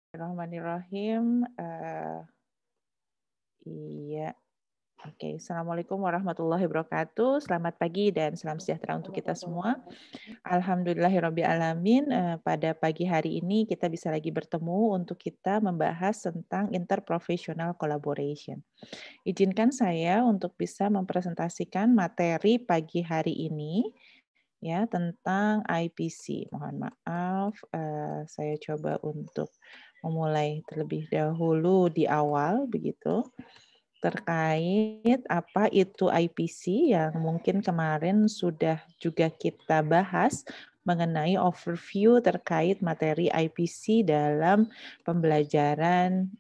Bismillahirrahmanirrahim. Iya, oke. Assalamualaikum warahmatullahi wabarakatuh. Selamat pagi dan salam sejahtera untuk kita semua. Alhamdulillahirrabbilalamin. Pada pagi hari ini kita bisa lagi bertemu untuk kita membahas tentang interprofessional collaboration. Izinkan saya untuk bisa mempresentasikan materi pagi hari ini ya tentang IPC. Mohon maaf, saya coba untuk memulai terlebih dahulu di awal begitu terkait apa itu IPC yang mungkin kemarin sudah juga kita bahas mengenai overview terkait materi IPC dalam pembelajaran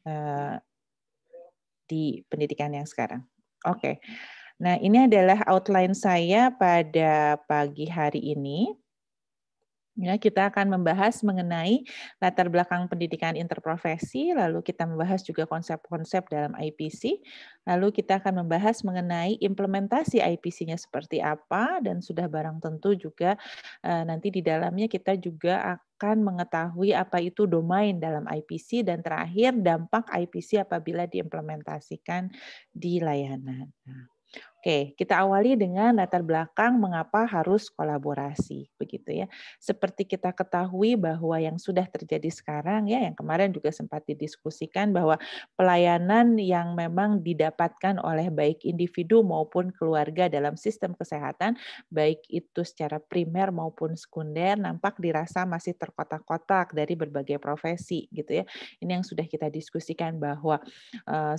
di pendidikan yang sekarang. Oke. Nah, ini adalah outline saya pada pagi hari ini. Ya, kita akan membahas mengenai latar belakang pendidikan interprofesi, lalu kita membahas juga konsep-konsep dalam IPC, lalu kita akan membahas mengenai implementasi IPC-nya seperti apa, dan sudah barang tentu juga nanti di dalamnya kita juga akan mengetahui apa itu domain dalam IPC, dan terakhir dampak IPC apabila diimplementasikan di layanan. Oke, kita awali dengan latar belakang mengapa harus kolaborasi, begitu ya. Seperti kita ketahui bahwa yang sudah terjadi sekarang ya, yang kemarin juga sempat didiskusikan bahwa pelayanan yang memang didapatkan oleh baik individu maupun keluarga dalam sistem kesehatan, baik itu secara primer maupun sekunder, nampak dirasa masih terkotak-kotak dari berbagai profesi, gitu ya. Ini yang sudah kita diskusikan bahwa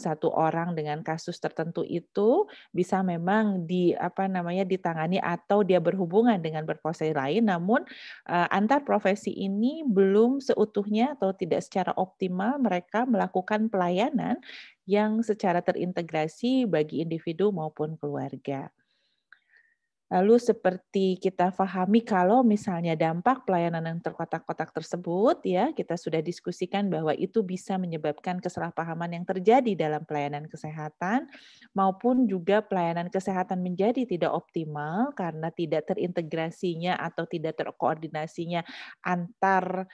satu orang dengan kasus tertentu itu bisa memang ditangani atau dia berhubungan dengan berprofesi lain, namun antar profesi ini belum seutuhnya atau tidak secara optimal mereka melakukan pelayanan yang secara terintegrasi bagi individu maupun keluarga. Lalu seperti kita pahami kalau misalnya dampak pelayanan yang terkotak-kotak tersebut ya, kita sudah diskusikan bahwa itu bisa menyebabkan kesalahpahaman yang terjadi dalam pelayanan kesehatan maupun juga pelayanan kesehatan menjadi tidak optimal karena tidak terintegrasinya atau tidak terkoordinasinya antar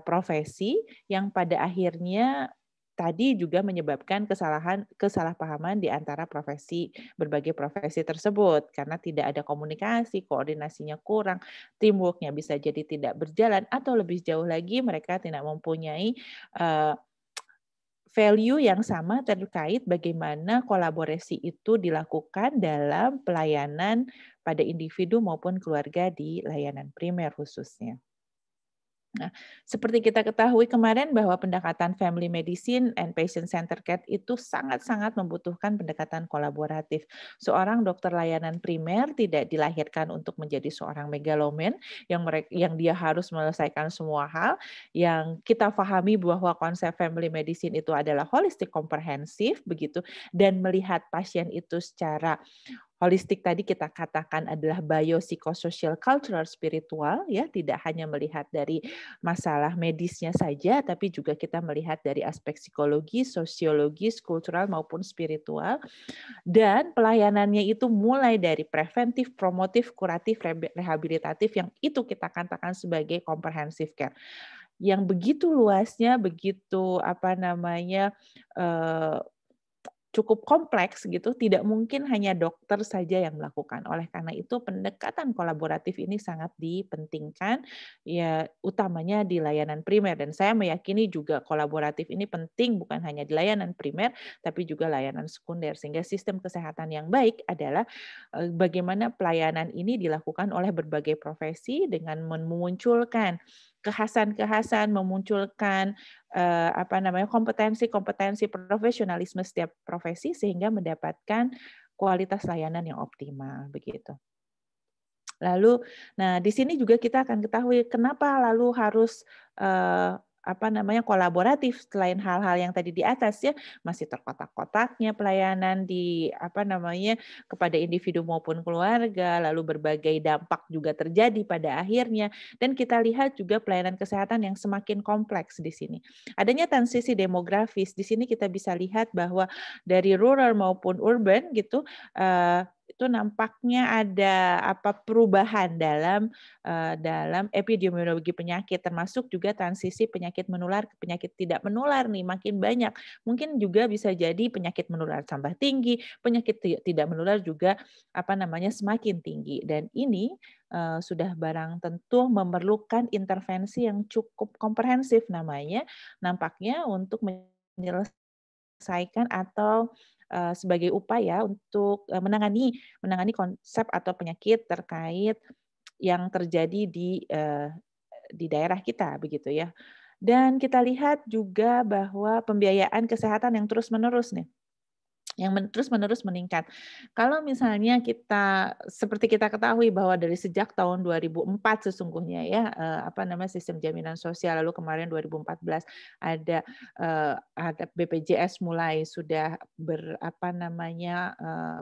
profesi yang pada akhirnya tadi juga menyebabkan kesalahpahaman di antara berbagai profesi tersebut karena tidak ada komunikasi, koordinasinya kurang, teamwork-nya bisa jadi tidak berjalan atau lebih jauh lagi mereka tidak mempunyai value yang sama terkait bagaimana kolaborasi itu dilakukan dalam pelayanan pada individu maupun keluarga di layanan primer khususnya. Nah, seperti kita ketahui kemarin bahwa pendekatan family medicine and patient centered care itu sangat-sangat membutuhkan pendekatan kolaboratif. Seorang dokter layanan primer tidak dilahirkan untuk menjadi seorang megaloman yang dia harus menyelesaikan semua hal. Yang kita pahami bahwa konsep family medicine itu adalah holistik komprehensif begitu dan melihat pasien itu secara holistik tadi kita katakan adalah biopsikososial cultural spiritual ya, tidak hanya melihat dari masalah medisnya saja tapi juga kita melihat dari aspek psikologis, sosiologis, kultural maupun spiritual dan pelayanannya itu mulai dari preventif, promotif, kuratif, rehabilitatif yang itu kita katakan sebagai comprehensive care. Yang begitu luasnya, begitu cukup kompleks gitu, tidak mungkin hanya dokter saja yang melakukan. Oleh karena itu pendekatan kolaboratif ini sangat dipentingkan ya utamanya di layanan primer dan saya meyakini juga kolaboratif ini penting bukan hanya di layanan primer tapi juga layanan sekunder sehingga sistem kesehatan yang baik adalah bagaimana pelayanan ini dilakukan oleh berbagai profesi dengan memunculkan kekhasan-kekhasan, memunculkan kompetensi-kompetensi profesionalisme setiap profesi sehingga mendapatkan kualitas layanan yang optimal begitu. Lalu, nah di sini juga kita akan ketahui kenapa lalu harus kolaboratif selain hal-hal yang tadi di atas ya masih terkotak-kotaknya pelayanan kepada individu maupun keluarga lalu berbagai dampak juga terjadi pada akhirnya dan kita lihat juga pelayanan kesehatan yang semakin kompleks di sini adanya transisi demografis di sini kita bisa lihat bahwa dari rural maupun urban gitu itu itu nampaknya ada perubahan dalam epidemiologi penyakit, termasuk juga transisi penyakit menular ke penyakit tidak menular nih makin banyak. Mungkin juga bisa jadi penyakit menular tambah tinggi, penyakit tidak menular juga semakin tinggi. Dan ini sudah barang tentu memerlukan intervensi yang cukup komprehensif nampaknya untuk menyelesaikan atau sebagai upaya untuk menangani konsep atau penyakit terkait yang terjadi di daerah kita begitu ya. Dan kita lihat juga bahwa pembiayaan kesehatan yang terus-menerus nih, terus-menerus meningkat. Kalau misalnya seperti kita ketahui bahwa dari sejak tahun 2004 sesungguhnya ya, sistem jaminan sosial, lalu kemarin 2014 ada BPJS mulai sudah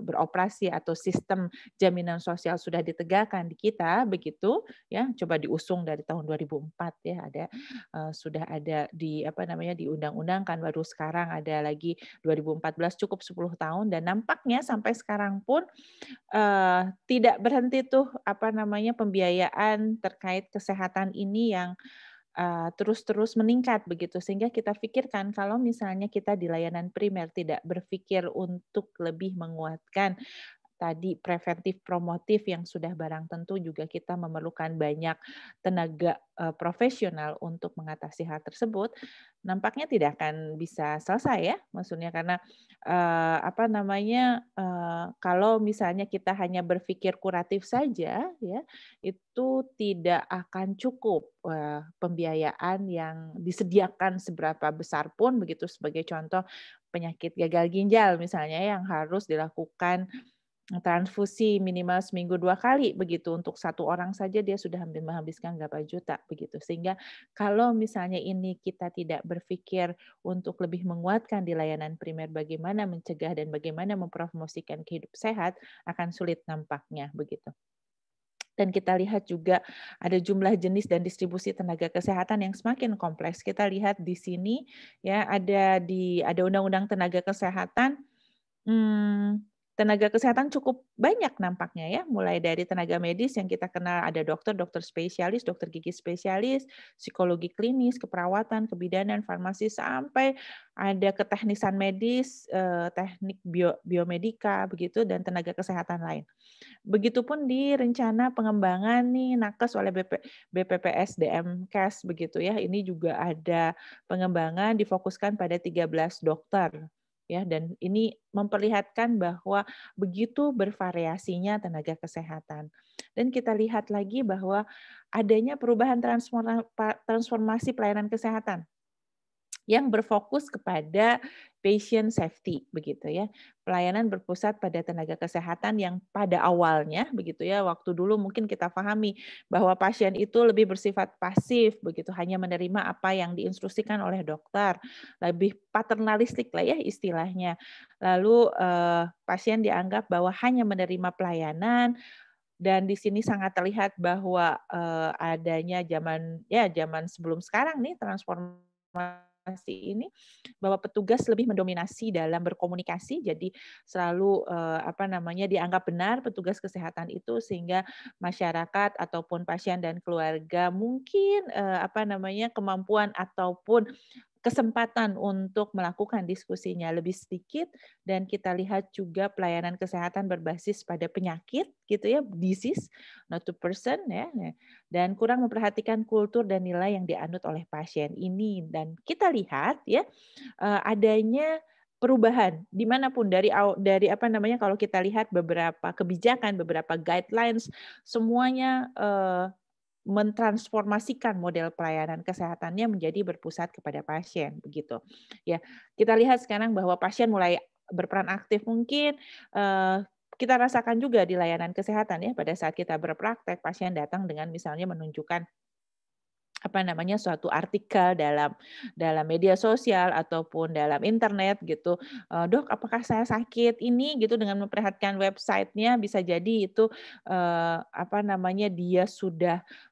beroperasi atau sistem jaminan sosial sudah ditegakkan di kita begitu ya, coba diusung dari tahun 2004 ya, sudah ada di undang-undang kan, baru sekarang ada lagi 2014 cukup 10 tahun, dan nampaknya sampai sekarang pun tidak berhenti tuh pembiayaan terkait kesehatan ini yang terus-terus meningkat begitu, sehingga kita pikirkan kalau misalnya kita di layanan primer tidak berpikir untuk lebih menguatkan tadi preventif promotif yang sudah barang tentu juga kita memerlukan banyak tenaga profesional untuk mengatasi hal tersebut, nampaknya tidak akan bisa selesai ya, maksudnya karena kalau misalnya kita hanya berpikir kuratif saja ya, itu tidak akan cukup pembiayaan yang disediakan seberapa besar pun begitu, sebagai contoh penyakit gagal ginjal misalnya yang harus dilakukan transfusi minimal seminggu 2 kali begitu, untuk satu orang saja dia sudah menghabiskan berapa juta begitu. Sehingga kalau misalnya ini kita tidak berpikir untuk lebih menguatkan di layanan primer bagaimana mencegah dan bagaimana mempromosikan hidup sehat, akan sulit nampaknya begitu. Dan kita lihat juga ada jumlah jenis dan distribusi tenaga kesehatan yang semakin kompleks. Kita lihat di sini ya, ada undang-undang tenaga kesehatan. Tenaga kesehatan cukup banyak nampaknya ya, mulai dari tenaga medis yang kita kenal ada dokter spesialis, dokter gigi spesialis, psikologi klinis, keperawatan, kebidanan, farmasi, sampai ada keteknisan medis, teknik biomedika begitu, dan tenaga kesehatan lain. Begitupun di rencana pengembangan nih nakes oleh BPPS DMKes begitu ya. Ini juga ada pengembangan difokuskan pada 13 dokter. Ya, dan ini memperlihatkan bahwa begitu bervariasinya tenaga kesehatan. Dan kita lihat lagi bahwa adanya perubahan transformasi pelayanan kesehatan yang berfokus kepada patient safety begitu ya. Pelayanan berpusat pada tenaga kesehatan yang pada awalnya begitu ya, waktu dulu mungkin kita pahami bahwa pasien itu lebih bersifat pasif begitu, hanya menerima apa yang diinstruksikan oleh dokter, lebih paternalistik lah ya istilahnya. Lalu pasien dianggap bahwa hanya menerima pelayanan, dan di sini sangat terlihat bahwa adanya zaman sebelum sekarang nih transformasi ini, bahwa petugas lebih mendominasi dalam berkomunikasi, jadi selalu dianggap benar petugas kesehatan itu, sehingga masyarakat ataupun pasien dan keluarga mungkin kemampuan ataupun kesempatan untuk melakukan diskusinya lebih sedikit, dan kita lihat juga pelayanan kesehatan berbasis pada penyakit gitu ya, disease not to person ya, dan kurang memperhatikan kultur dan nilai yang dianut oleh pasien ini. Dan kita lihat ya adanya perubahan dimanapun dari kalau kita lihat beberapa kebijakan, beberapa guidelines, semuanya mentransformasikan model pelayanan kesehatannya menjadi berpusat kepada pasien begitu. Ya, kita lihat sekarang bahwa pasien mulai berperan aktif, mungkin kita rasakan juga di layanan kesehatan ya, pada saat kita berpraktek pasien datang dengan misalnya menunjukkan suatu artikel dalam media sosial ataupun dalam internet gitu, "Dok, apakah saya sakit ini?" gitu, dengan memperhatikan website-nya bisa jadi itu dia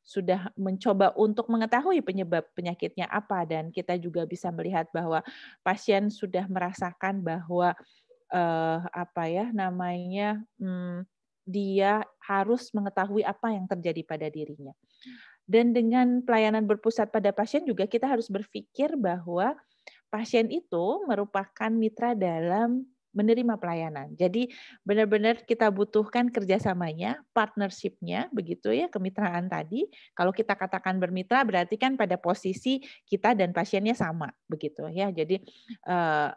sudah mencoba untuk mengetahui penyebab penyakitnya apa, dan kita juga bisa melihat bahwa pasien sudah merasakan bahwa dia harus mengetahui apa yang terjadi pada dirinya. Dan dengan pelayanan berpusat pada pasien juga kita harus berpikir bahwa pasien itu merupakan mitra dalam menerima pelayanan. Jadi benar-benar kita butuhkan kerjasamanya, partnership-nya, begitu ya, kemitraan tadi. Kalau kita katakan bermitra berarti kan pada posisi kita dan pasiennya sama, begitu ya. Jadi eh,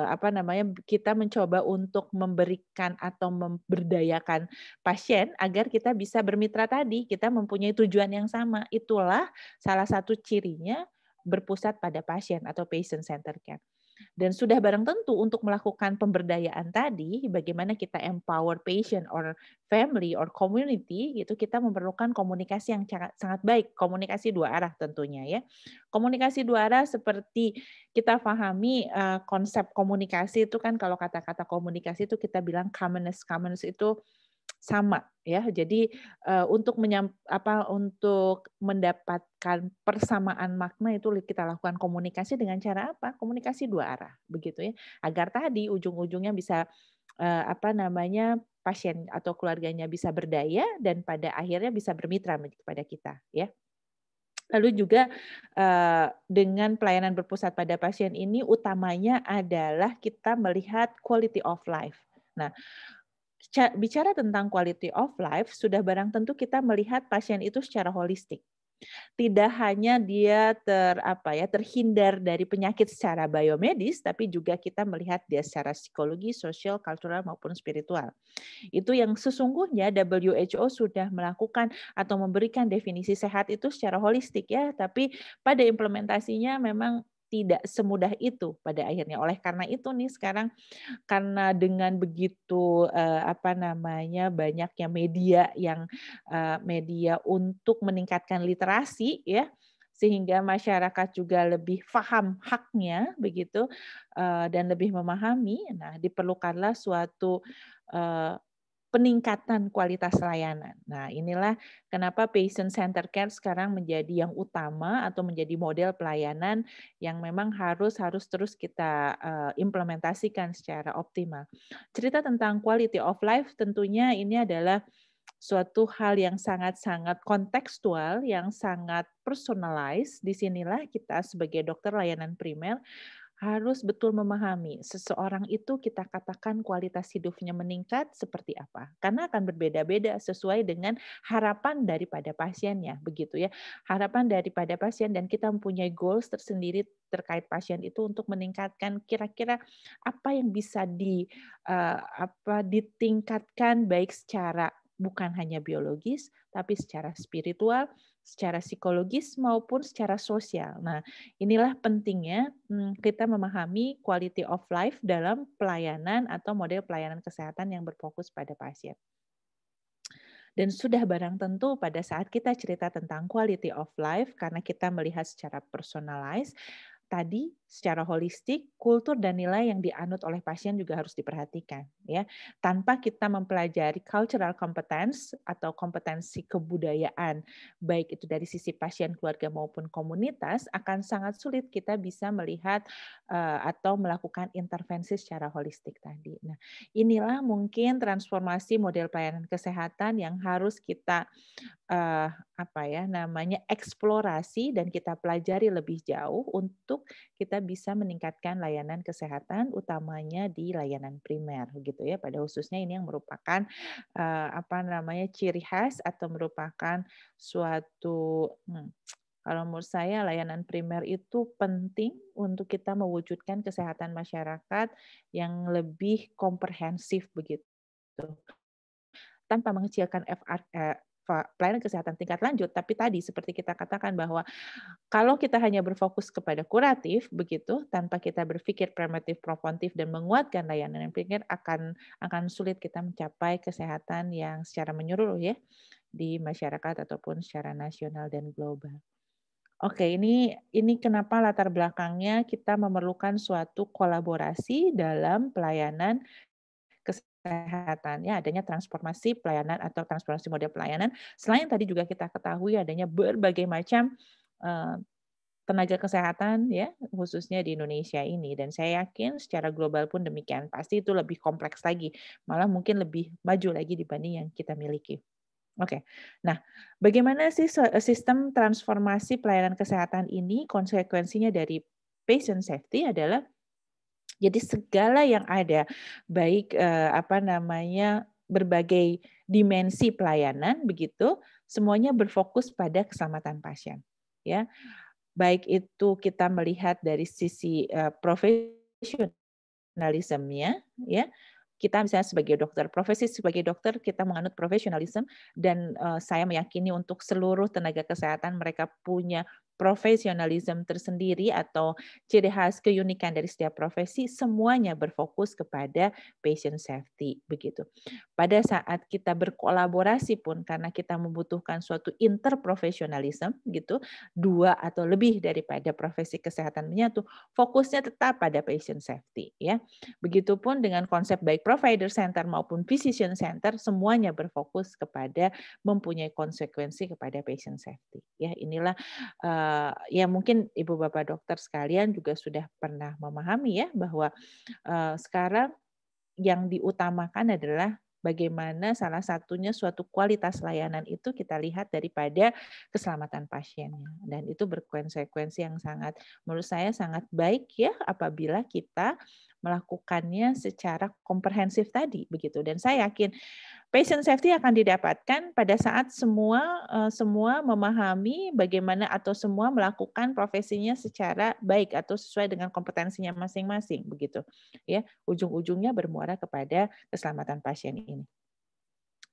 apa namanya, kita mencoba untuk memberikan atau memberdayakan pasien agar kita bisa bermitra tadi, kita mempunyai tujuan yang sama. Itulah salah satu cirinya berpusat pada pasien atau patient centered care. Dan sudah barang tentu untuk melakukan pemberdayaan tadi, bagaimana kita empower patient or family or community, itu kita memerlukan komunikasi yang sangat baik, komunikasi dua arah tentunya ya. Komunikasi dua arah seperti kita pahami konsep komunikasi itu kan, kalau kata-kata komunikasi itu kita bilang commonness itu sama ya. Jadi untuk untuk mendapatkan persamaan makna itu kita lakukan komunikasi dengan cara apa? Komunikasi dua arah begitu ya. Agar tadi ujung-ujungnya bisa pasien atau keluarganya bisa berdaya dan pada akhirnya bisa bermitra kepada kita ya. Lalu juga dengan pelayanan berpusat pada pasien ini utamanya adalah kita melihat quality of life. Nah, bicara tentang quality of life, sudah barang tentu kita melihat pasien itu secara holistik. Tidak hanya dia terhindar dari penyakit secara biomedis, tapi juga kita melihat dia secara psikologi, sosial, kultural maupun spiritual. Itu yang sesungguhnya WHO sudah melakukan atau memberikan definisi sehat itu secara holistik ya, tapi pada implementasinya memang tidak semudah itu pada akhirnya. Oleh karena itu nih sekarang, karena dengan begitu banyaknya media untuk meningkatkan literasi ya, sehingga masyarakat juga lebih paham haknya begitu dan lebih memahami. Nah, diperlukanlah suatu peningkatan kualitas layanan. Nah, inilah kenapa patient center care sekarang menjadi yang utama atau menjadi model pelayanan yang memang harus terus kita implementasikan secara optimal. Cerita tentang quality of life tentunya ini adalah suatu hal yang sangat-sangat kontekstual, yang sangat personalized. Disinilah kita sebagai dokter layanan primer harus betul memahami seseorang itu kita katakan kualitas hidupnya meningkat seperti apa. Karena akan berbeda-beda sesuai dengan harapan daripada pasiennya, begitu ya. Harapan daripada pasien dan kita mempunyai goals tersendiri terkait pasien itu untuk meningkatkan kira-kira apa yang bisa ditingkatkan baik secara bukan hanya biologis tapi secara spiritual, secara psikologis maupun secara sosial. Nah, inilah pentingnya kita memahami quality of life dalam pelayanan atau model pelayanan kesehatan yang berfokus pada pasien. Dan sudah barang tentu pada saat kita cerita tentang quality of life, karena kita melihat secara personalized, tadi secara holistik, kultur dan nilai yang dianut oleh pasien juga harus diperhatikan ya. Tanpa kita mempelajari cultural competence atau kompetensi kebudayaan, baik itu dari sisi pasien, keluarga maupun komunitas, akan sangat sulit kita bisa melihat atau melakukan intervensi secara holistik tadi. Nah, inilah mungkin transformasi model pelayanan kesehatan yang harus kita eksplorasi dan kita pelajari lebih jauh untuk kita bisa meningkatkan layanan kesehatan utamanya di layanan primer gitu ya. Pada khususnya ini yang merupakan ciri khas atau merupakan suatu kalau menurut saya layanan primer itu penting untuk kita mewujudkan kesehatan masyarakat yang lebih komprehensif begitu. Tanpa mengecilkan pelayanan kesehatan tingkat lanjut, tapi tadi seperti kita katakan bahwa kalau kita hanya berfokus kepada kuratif begitu, tanpa kita berpikir preventif, proaktif dan menguatkan layanan yang primer akan sulit kita mencapai kesehatan yang secara menyeluruh ya di masyarakat ataupun secara nasional dan global. Oke, ini kenapa latar belakangnya kita memerlukan suatu kolaborasi dalam pelayanan kesehatan ya, adanya transformasi pelayanan atau transformasi model pelayanan. Selain tadi juga kita ketahui adanya berbagai macam tenaga kesehatan ya, khususnya di Indonesia ini, dan saya yakin secara global pun demikian. Pasti itu lebih kompleks lagi, malah mungkin lebih maju lagi dibanding yang kita miliki. Oke. Nah, bagaimana sih sistem transformasi pelayanan kesehatan ini? Konsekuensinya dari patient safety adalah jadi segala yang ada, baik berbagai dimensi pelayanan begitu, semuanya berfokus pada keselamatan pasien. Ya, baik itu kita melihat dari sisi profesionalismenya, ya. Kita misalnya sebagai dokter, profesi sebagai dokter kita menganut profesionalisme dan saya meyakini untuk seluruh tenaga kesehatan mereka punya profesionalisme tersendiri atau ciri khas keunikan dari setiap profesi, semuanya berfokus kepada patient safety begitu. Pada saat kita berkolaborasi pun karena kita membutuhkan suatu interprofesionalisme gitu, dua atau lebih daripada profesi kesehatan menyatu, fokusnya tetap pada patient safety ya. Begitupun dengan konsep baik provider center maupun physician center, semuanya berfokus kepada mempunyai konsekuensi kepada patient safety. Ya, inilah ya mungkin Ibu Bapak dokter sekalian juga sudah pernah memahami ya bahwa sekarang yang diutamakan adalah bagaimana salah satunya suatu kualitas layanan itu kita lihat daripada keselamatan pasiennya. Dan itu berkonsekuensi yang sangat, menurut saya sangat baik ya apabila kita melakukannya secara komprehensif tadi begitu. Dan saya yakin patient safety akan didapatkan pada saat semua memahami bagaimana atau semua melakukan profesinya secara baik atau sesuai dengan kompetensinya masing-masing begitu. Ya, ujung-ujungnya bermuara kepada keselamatan pasien ini.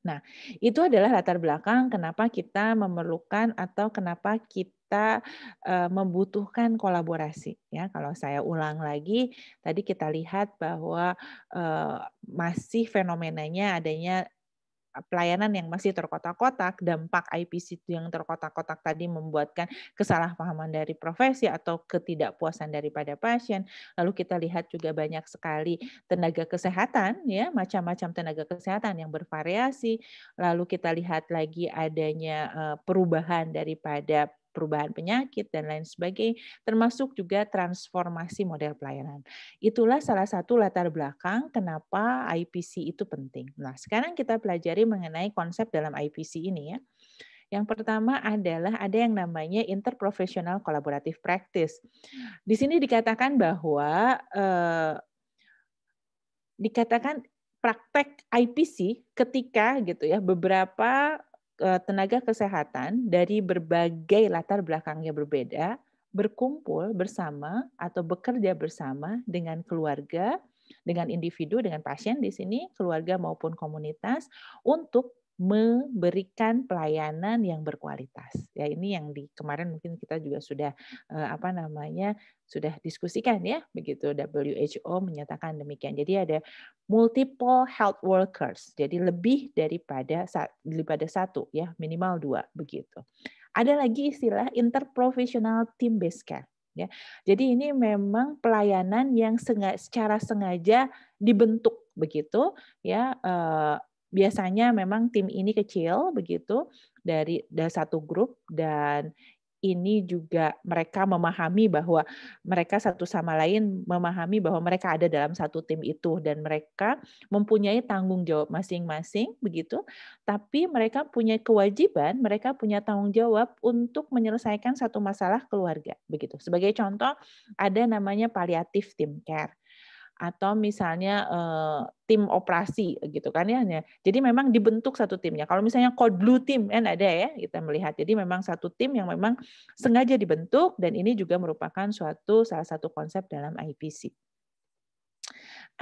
Nah, itu adalah latar belakang kenapa kita memerlukan atau kenapa kita membutuhkan kolaborasi ya. Kalau saya ulang lagi, tadi kita lihat bahwa masih fenomenanya adanya pelayanan yang masih terkotak-kotak, dampak IPC yang terkotak-kotak tadi membuatkan kesalahpahaman dari profesi atau ketidakpuasan daripada pasien. Lalu kita lihat juga banyak sekali tenaga kesehatan, ya macam-macam tenaga kesehatan yang bervariasi. Lalu kita lihat lagi adanya perubahan daripada perubahan penyakit dan lain sebagainya, termasuk juga transformasi model pelayanan. Itulah salah satu latar belakang kenapa IPC itu penting. Nah, sekarang kita pelajari mengenai konsep dalam IPC ini ya. Yang pertama adalah ada yang namanya interprofessional collaborative practice. Di sini dikatakan bahwa dikatakan praktek IPC ketika gitu ya beberapa tenaga kesehatan dari berbagai latar belakangnya berbeda berkumpul bersama atau bekerja bersama dengan keluarga, dengan individu, dengan pasien di sini, keluarga maupun komunitas untuk memberikan pelayanan yang berkualitas. Ya ini yang di kemarin mungkin kita juga sudah sudah diskusikan ya, begitu WHO menyatakan demikian. Jadi ada multiple health workers, jadi lebih daripada satu ya, minimal 2 begitu. Ada lagi istilah interprofessional team based care. Ya, jadi ini memang pelayanan yang secara sengaja dibentuk begitu ya. Biasanya memang tim ini kecil begitu dari satu grup dan ini juga mereka memahami bahwa mereka satu sama lain memahami bahwa mereka ada dalam satu tim itu dan mereka mempunyai tanggung jawab masing-masing begitu, tapi mereka punya kewajiban, mereka punya tanggung jawab untuk menyelesaikan satu masalah keluarga begitu. Sebagai contoh ada namanya palliative team care atau misalnya tim operasi gitu kan ya. Jadi memang dibentuk satu timnya. Kalau misalnya Code Blue Team kan ada ya kita melihat. Jadi memang satu tim yang memang sengaja dibentuk dan ini juga merupakan salah satu konsep dalam IPC.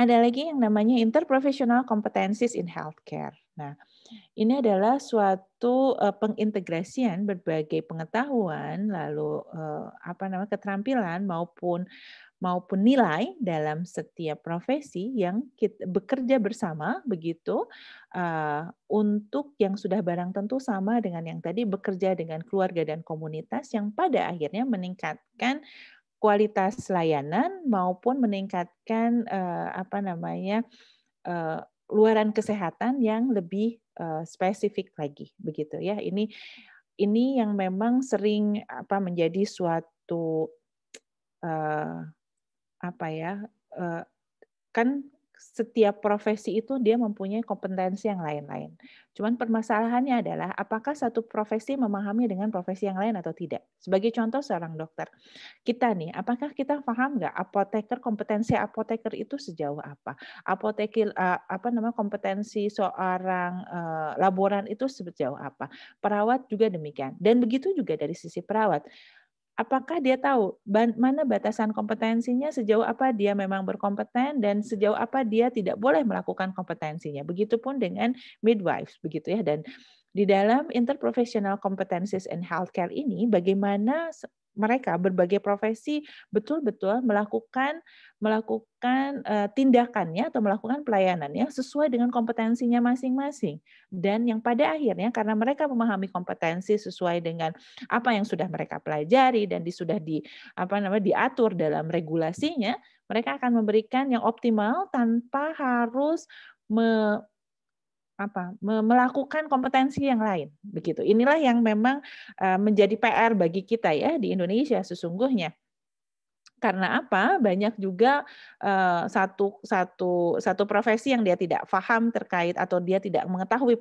Ada lagi yang namanya interprofessional competencies in healthcare. Nah, ini adalah suatu pengintegrasian berbagai pengetahuan lalu keterampilan maupun nilai dalam setiap profesi yang kita bekerja bersama begitu untuk yang sudah barang tentu sama dengan yang tadi bekerja dengan keluarga dan komunitas yang pada akhirnya meningkatkan kualitas layanan maupun meningkatkan luaran kesehatan yang lebih spesifik lagi begitu ya. Ini yang memang sering menjadi suatu suatu apa ya, kan setiap profesi itu dia mempunyai kompetensi yang lain-lain. Cuman permasalahannya adalah apakah satu profesi memahami dengan profesi yang lain atau tidak. Sebagai contoh seorang dokter, kita nih, apakah kita paham nggak apoteker, kompetensi apoteker itu sejauh apa? Kompetensi seorang laboran itu sejauh apa? Perawat juga demikian. Dan begitu juga dari sisi perawat. Apakah dia tahu mana batasan kompetensinya, sejauh apa dia memang berkompeten dan sejauh apa dia tidak boleh melakukan kompetensinya. Begitupun dengan midwives, begitu ya. Dan di dalam interprofessional competencies in healthcare ini, bagaimana mereka berbagai profesi betul-betul melakukan tindakannya atau melakukan pelayanannya sesuai dengan kompetensinya masing-masing. Dan yang pada akhirnya karena mereka memahami kompetensi sesuai dengan apa yang sudah mereka pelajari dan sudah diatur dalam regulasinya, mereka akan memberikan yang optimal tanpa harus melakukan kompetensi yang lain, begitu. Inilah yang memang menjadi PR bagi kita ya di Indonesia sesungguhnya. Karena apa? Banyak juga satu profesi yang dia tidak paham terkait atau dia tidak mengetahui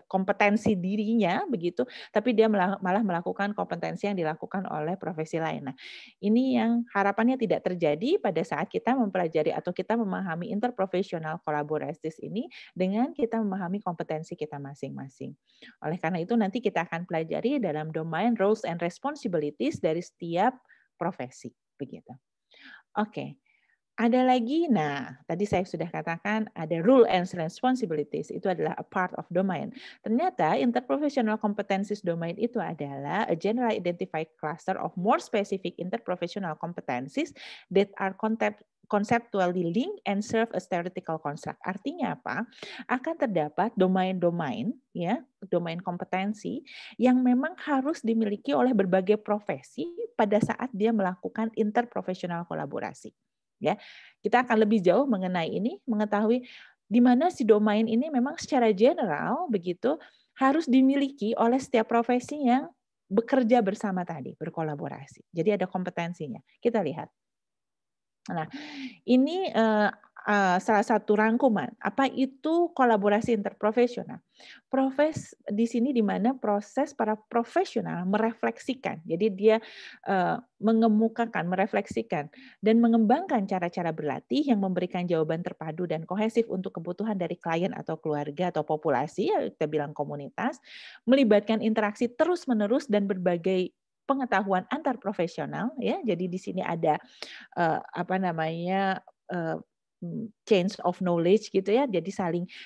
kompetensi dirinya begitu, tapi dia malah melakukan kompetensi yang dilakukan oleh profesi lain. Nah, ini yang harapannya tidak terjadi pada saat kita mempelajari atau kita memahami interprofessional collaborations ini dengan kita memahami kompetensi kita masing-masing. Oleh karena itu nanti kita akan pelajari dalam domain roles and responsibilities dari setiap profesi. Begitu. Oke. Ada lagi, tadi saya sudah katakan ada rule and responsibilities, itu adalah a part of domain. Ternyata interprofessional competencies domain itu adalah a general identified cluster of more specific interprofessional competencies that are conceptually linked and serve as theoretical construct. Artinya apa? Akan terdapat domain-domain, ya, domain kompetensi yang memang harus dimiliki oleh berbagai profesi pada saat dia melakukan interprofessional kolaborasi. Ya, kita akan lebih jauh mengenai ini, mengetahui di mana si domain ini memang secara general begitu harus dimiliki oleh setiap profesi yang bekerja bersama tadi, berkolaborasi. Jadi ada kompetensinya. Kita lihat. Nah, ini salah satu rangkuman. Apa itu kolaborasi interprofesional? Di sini di mana proses para profesional merefleksikan. Jadi dia mengemukakan, merefleksikan dan mengembangkan cara-cara berlatih yang memberikan jawaban terpadu dan kohesif untuk kebutuhan dari klien atau keluarga atau populasi, ya kita bilang komunitas, melibatkan interaksi terus-menerus dan berbagai pengetahuan antar profesional, ya. Jadi di sini ada change of knowledge gitu ya. Jadi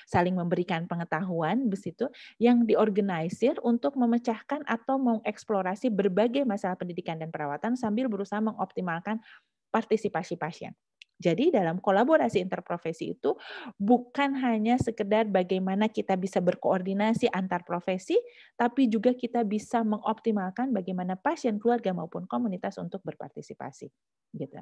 saling memberikan pengetahuan begitu yang diorganisir untuk memecahkan atau mengeksplorasi berbagai masalah pendidikan dan perawatan sambil berusaha mengoptimalkan partisipasi pasien. Jadi dalam kolaborasi interprofesi itu bukan hanya sekedar bagaimana kita bisa berkoordinasi antar profesi, tapi juga kita bisa mengoptimalkan bagaimana pasien, keluarga maupun komunitas untuk berpartisipasi. Gitu.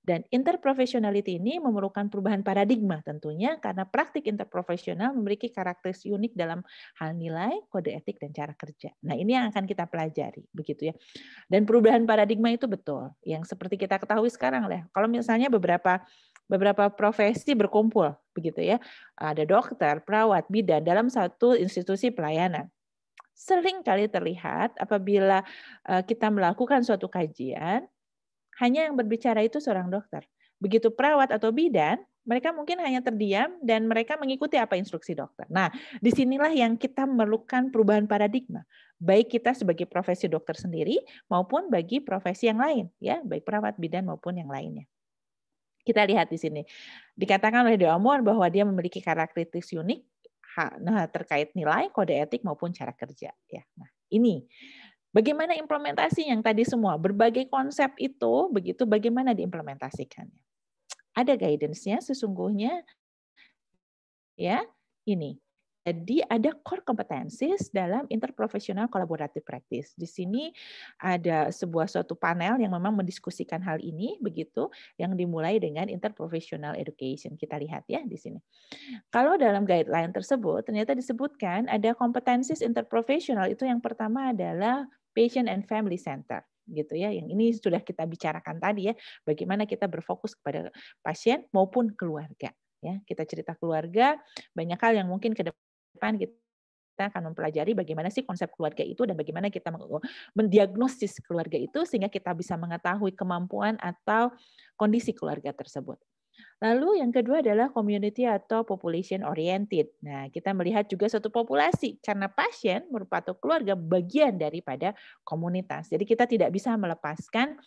Dan interprofessionality ini memerlukan perubahan paradigma tentunya karena praktik interprofesional memiliki karakteristik unik dalam hal nilai, kode etik, dan cara kerja. Nah, ini yang akan kita pelajari, begitu ya. Dan perubahan paradigma itu betul, yang seperti kita ketahui sekarang lah. Kalau misalnya beberapa profesi berkumpul, begitu ya, ada dokter, perawat, bidan dalam satu institusi pelayanan. Sering kali terlihat apabila kita melakukan suatu kajian, hanya yang berbicara itu seorang dokter. Begitu perawat atau bidan, mereka mungkin hanya terdiam dan mereka mengikuti apa instruksi dokter. Nah, disinilah yang kita memerlukan perubahan paradigma. Baik kita sebagai profesi dokter sendiri maupun bagi profesi yang lain, ya, baik perawat, bidan maupun yang lainnya. Kita lihat di sini. Dikatakan oleh Dewa Moore bahwa dia memiliki karakteristik unik terkait nilai, kode etik maupun cara kerja. Ya, nah ini. Bagaimana implementasi yang tadi semua, berbagai konsep itu, begitu bagaimana diimplementasikannya. Ada guidance-nya sesungguhnya, ya ini. Jadi ada core competencies dalam interprofessional collaborative practice. Di sini ada suatu panel yang memang mendiskusikan hal ini, begitu, yang dimulai dengan interprofessional education. Kita lihat ya di sini. Kalau dalam guideline tersebut ternyata disebutkan ada kompetensis interprofessional itu yang pertama adalah patient and family center. gitu ya. Yang ini sudah kita bicarakan tadi ya, bagaimana kita berfokus kepada pasien maupun keluarga ya. Kita cerita keluarga, banyak hal yang mungkin ke depan kita akan mempelajari bagaimana sih konsep keluarga itu dan bagaimana kita mendiagnosis keluarga itu sehingga kita bisa mengetahui kemampuan atau kondisi keluarga tersebut. Lalu yang kedua adalah community atau population oriented. Nah, kita melihat juga suatu populasi karena pasien merupakan keluarga bagian daripada komunitas. Jadi kita tidak bisa melepaskan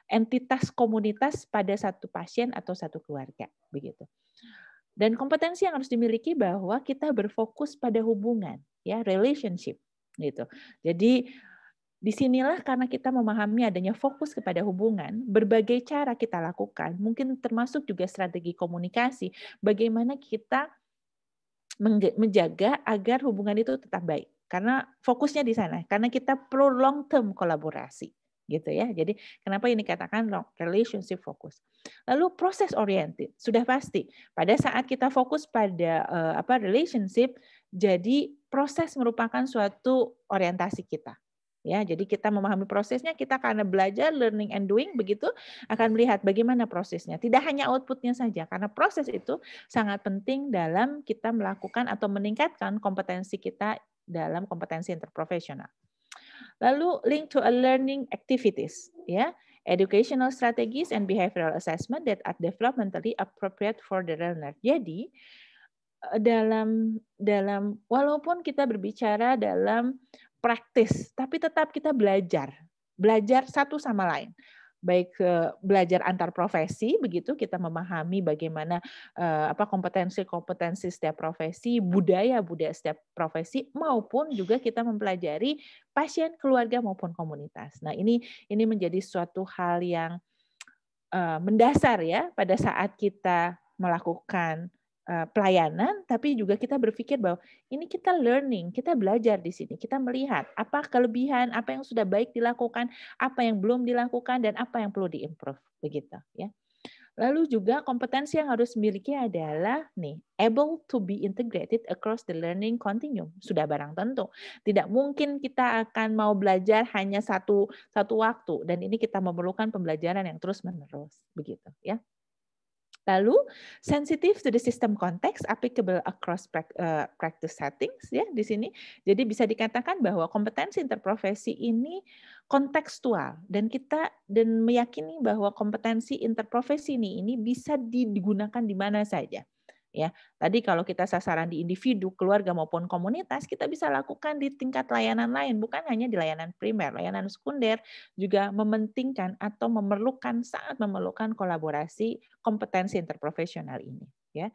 entitas komunitas pada satu pasien atau satu keluarga, begitu. Dan kompetensi yang harus dimiliki bahwa kita berfokus pada hubungan, ya, relationship, gitu. Jadi disinilah karena kita memahami adanya fokus kepada hubungan, berbagai cara kita lakukan, mungkin termasuk juga strategi komunikasi, bagaimana kita menjaga agar hubungan itu tetap baik. Karena fokusnya di sana, karena kita pro long term kolaborasi, gitu ya. Jadi kenapa ini katakan relationship focus. Lalu proses oriented, sudah pasti pada saat kita fokus pada relationship, jadi proses merupakan suatu orientasi kita. Ya, jadi kita memahami prosesnya, kita karena belajar learning and doing begitu akan melihat bagaimana prosesnya. Tidak hanya outputnya saja, karena proses itu sangat penting dalam kita melakukan atau meningkatkan kompetensi kita dalam kompetensi interprofesional. Lalu link to a learning activities, ya, educational strategies and behavioral assessment that are developmentally appropriate for the learner. Jadi dalam walaupun kita berbicara dalam praktis, tapi tetap kita belajar satu sama lain. Baik belajar antar profesi, begitu kita memahami bagaimana kompetensi-kompetensi setiap profesi, budaya setiap profesi, maupun juga kita mempelajari pasien, keluarga maupun komunitas. Nah, ini menjadi suatu hal yang mendasar ya pada saat kita melakukan pelayanan, tapi juga kita berpikir bahwa ini kita learning, kita belajar di sini, kita melihat apa kelebihan, apa yang sudah baik dilakukan, apa yang belum dilakukan, dan apa yang perlu diimprove, begitu ya. Lalu juga kompetensi yang harus dimiliki adalah able to be integrated across the learning continuum. Sudah barang tentu. Tidak mungkin kita akan mau belajar hanya satu waktu, dan ini kita memerlukan pembelajaran yang terus-menerus, begitu ya. Lalu sensitive to the system context applicable across practice settings ya di sini. Jadi bisa dikatakan bahwa kompetensi interprofesi ini kontekstual dan meyakini bahwa kompetensi interprofesi ini bisa digunakan di mana saja. Ya, tadi kalau kita sasaran di individu, keluarga maupun komunitas, kita bisa lakukan di tingkat layanan lain, bukan hanya di layanan primer, layanan sekunder juga mementingkan atau sangat memerlukan kolaborasi kompetensi interprofesional ini. Ya.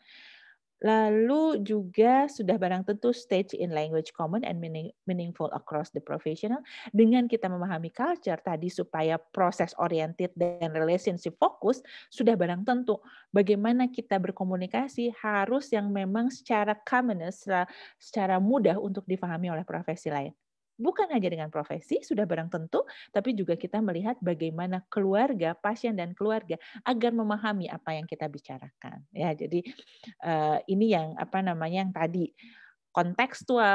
Lalu juga sudah barang tentu stage in language common and meaningful across the professional. Dengan kita memahami culture tadi supaya proses oriented dan relationship fokus, sudah barang tentu bagaimana kita berkomunikasi harus yang memang secara commonest, secara mudah untuk difahami oleh profesi lain. Bukan hanya dengan profesi, sudah barang tentu, tapi juga kita melihat bagaimana keluarga, pasien dan keluarga agar memahami apa yang kita bicarakan. Ya, jadi ini yang yang tadi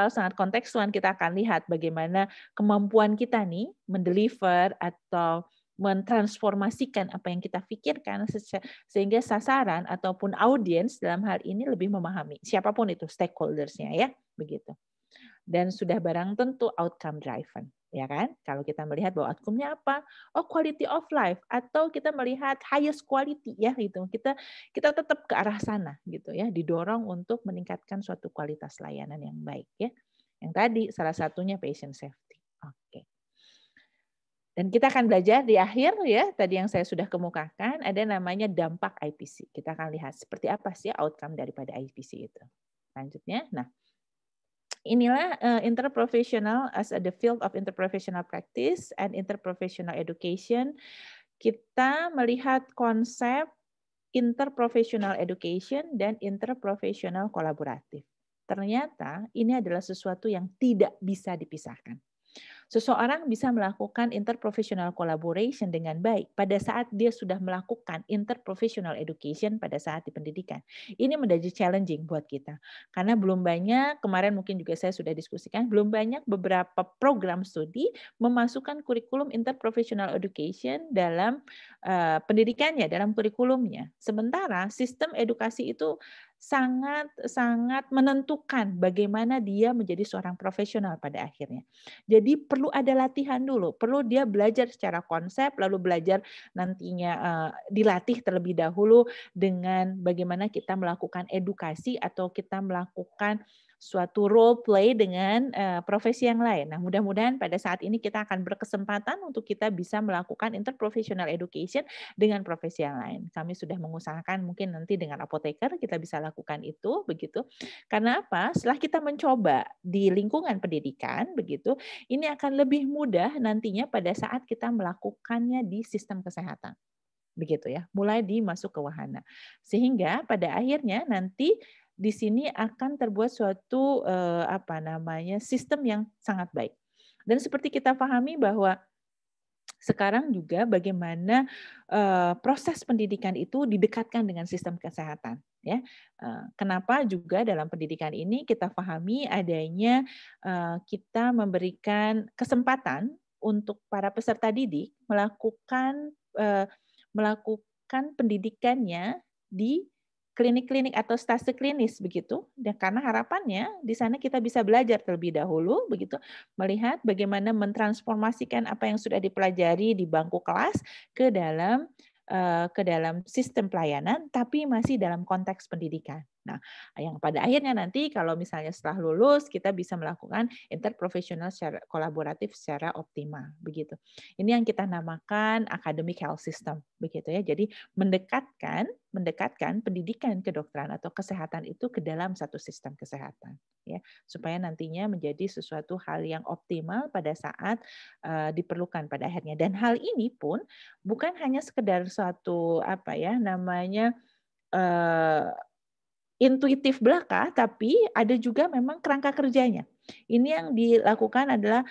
sangat kontekstual kita akan lihat bagaimana kemampuan kita nih mendeliver atau mentransformasikan apa yang kita pikirkan sehingga sasaran ataupun audiens dalam hal ini lebih memahami siapapun itu stakeholders-nya ya, begitu. Dan sudah barang tentu outcome driven, ya kan? Kalau kita melihat bahwa outcome-nya apa? Oh, quality of life, atau kita melihat highest quality ya gitu. Kita tetap ke arah sana gitu ya, didorong untuk meningkatkan suatu kualitas layanan yang baik ya. Yang tadi salah satunya patient safety. Oke. Dan kita akan belajar di akhir ya, tadi yang saya sudah kemukakan ada namanya dampak IPC. Kita akan lihat seperti apa sih outcome daripada IPC itu. Selanjutnya, inilah interprofessional as the field of interprofessional practice and interprofessional education. Kita melihat konsep interprofessional education dan interprofessional kolaboratif. Ternyata ini adalah sesuatu yang tidak bisa dipisahkan. Seseorang bisa melakukan interprofessional collaboration dengan baik pada saat dia sudah melakukan interprofessional education pada saat di pendidikan. Ini menjadi challenging buat kita. Karena belum banyak, kemarin mungkin juga saya sudah diskusikan, belum banyak beberapa program studi memasukkan kurikulum interprofessional education dalam pendidikannya, dalam kurikulumnya. Sementara sistem edukasi itu sangat sangat menentukan bagaimana dia menjadi seorang profesional pada akhirnya. Jadi perlu ada latihan dulu, perlu dia belajar secara konsep, lalu belajar nantinya dilatih terlebih dahulu dengan bagaimana kita melakukan edukasi atau kita melakukan suatu role play dengan profesi yang lain. Nah, mudah-mudahan pada saat ini kita akan berkesempatan untuk kita bisa melakukan interprofessional education dengan profesi yang lain. Kami sudah mengusahakan mungkin nanti dengan apoteker kita bisa lakukan itu begitu. Karena apa? Setelah kita mencoba di lingkungan pendidikan begitu, ini akan lebih mudah nantinya pada saat kita melakukannya di sistem kesehatan. Begitu ya, mulai dimasuk ke wahana. Sehingga pada akhirnya nanti di sini akan terbuat suatu sistem yang sangat baik. Dan seperti kita pahami bahwa sekarang juga bagaimana proses pendidikan itu didekatkan dengan sistem kesehatan, ya. Kenapa juga dalam pendidikan ini kita pahami adanya kita memberikan kesempatan untuk para peserta didik melakukan pendidikannya di klinik-klinik atau stase klinis begitu. Dan karena harapannya di sana kita bisa belajar terlebih dahulu begitu, melihat bagaimana mentransformasikan apa yang sudah dipelajari di bangku kelas ke dalam sistem pelayanan, tapi masih dalam konteks pendidikan. Nah, yang pada akhirnya nanti kalau misalnya setelah lulus kita bisa melakukan interprofessional secara kolaboratif secara optimal begitu. Ini yang kita namakan academic health system begitu ya. Jadi mendekatkan pendidikan kedokteran atau kesehatan itu ke dalam satu sistem kesehatan ya, supaya nantinya menjadi sesuatu hal yang optimal pada saat diperlukan pada akhirnya. Dan hal ini pun bukan hanya sekedar suatu intuitif belaka, tapi ada juga memang kerangka kerjanya. Ini yang dilakukan adalah